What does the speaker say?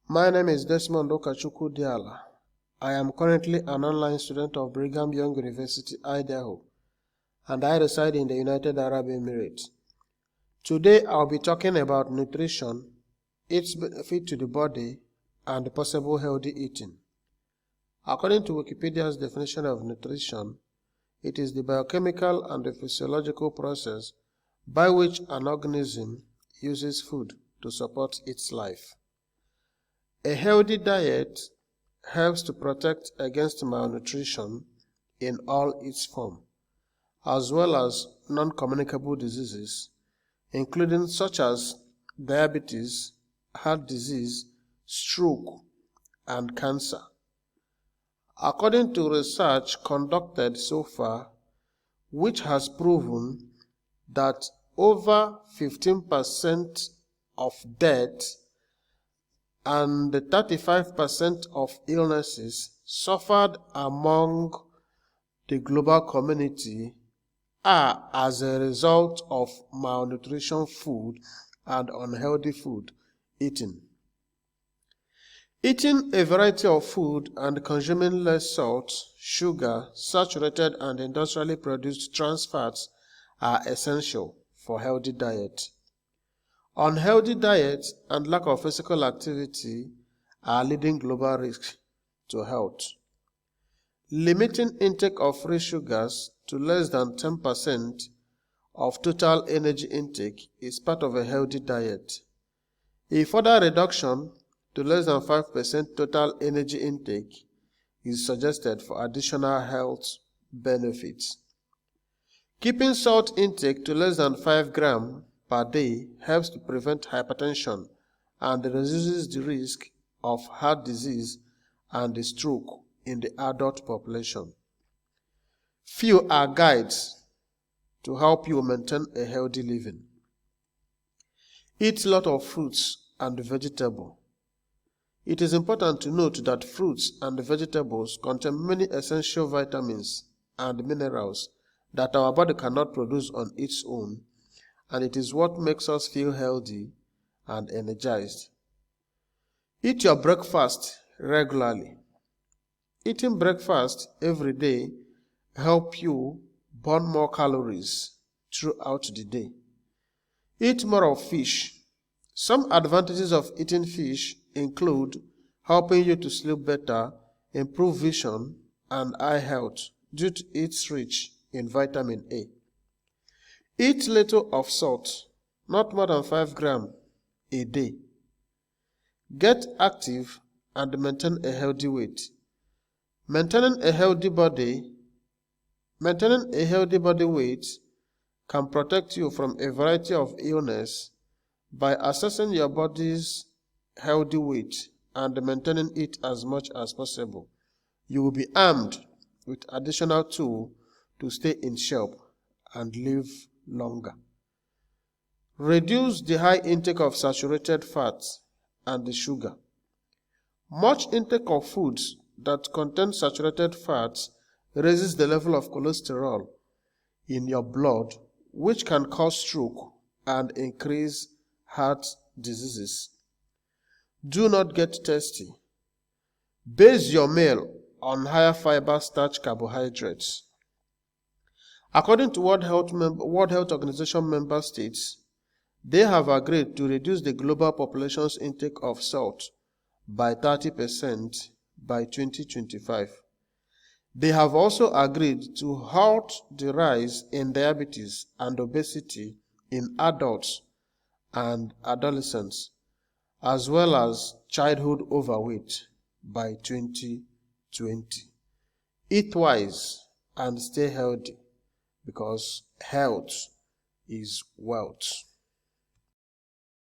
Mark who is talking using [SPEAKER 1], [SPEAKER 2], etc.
[SPEAKER 1] My name is Desmond Okachukwu Diala. I am currently an online student of Brigham Young University, Idaho, and I reside in the United Arab Emirates. Today I'll be talking about nutrition, its benefit to the body, and possible healthy eating. According to Wikipedia's definition of nutrition, it is the biochemical and the physiological process by which an organism uses food to support its life. A healthy diet helps to protect against malnutrition in all its forms, as well as non-communicable diseases, including such as diabetes, heart disease, stroke, and cancer. According to research conducted so far, which has proven that over 15% of deaths and 35% of illnesses suffered among the global community are as a result of malnutrition food and unhealthy food eaten. Eating a variety of food and consuming less salt, sugar, saturated and industrially produced trans fats are essential for healthy diet. Unhealthy diet and lack of physical activity are leading global risks to health. Limiting intake of free sugars to less than 10% of total energy intake is part of a healthy diet. A further reduction to less than 5% total energy intake is suggested for additional health benefits. Keeping salt intake to less than 5 grams per day helps to prevent hypertension and reduces the risk of heart disease and stroke in the adult population. Few are guides to help you maintain a healthy living. Eat a lot of fruits and vegetables. It is important to note that fruits and vegetables contain many essential vitamins and minerals that our body cannot produce on its own, and it is what makes us feel healthy and energized. Eat your breakfast regularly. Eating breakfast every day helps you burn more calories throughout the day. Eat more of fish. Some advantages of eating fish include helping you to sleep better, improve vision, and eye health due to its rich in vitamin A. Eat little of salt, not more than 5 grams a day. Get active and maintain a healthy weight. Maintaining a healthy body weight can protect you from a variety of illness by assessing your body's healthy weight and maintaining it as much as possible. You will be armed with additional tools to stay in shape and live longer. Reduce the high intake of saturated fats and the sugar. Much intake of foods that contain saturated fats raises the level of cholesterol in your blood, which can cause stroke and increase heart diseases. Do not get thirsty. Base your meal on higher fiber starch carbohydrates. According to World Health Organization member states, they have agreed to reduce the global population's intake of salt by 30% by 2025. They have also agreed to halt the rise in diabetes and obesity in adults and adolescents, as well as childhood overweight by 2020. Eat wise and stay healthy, because health is wealth.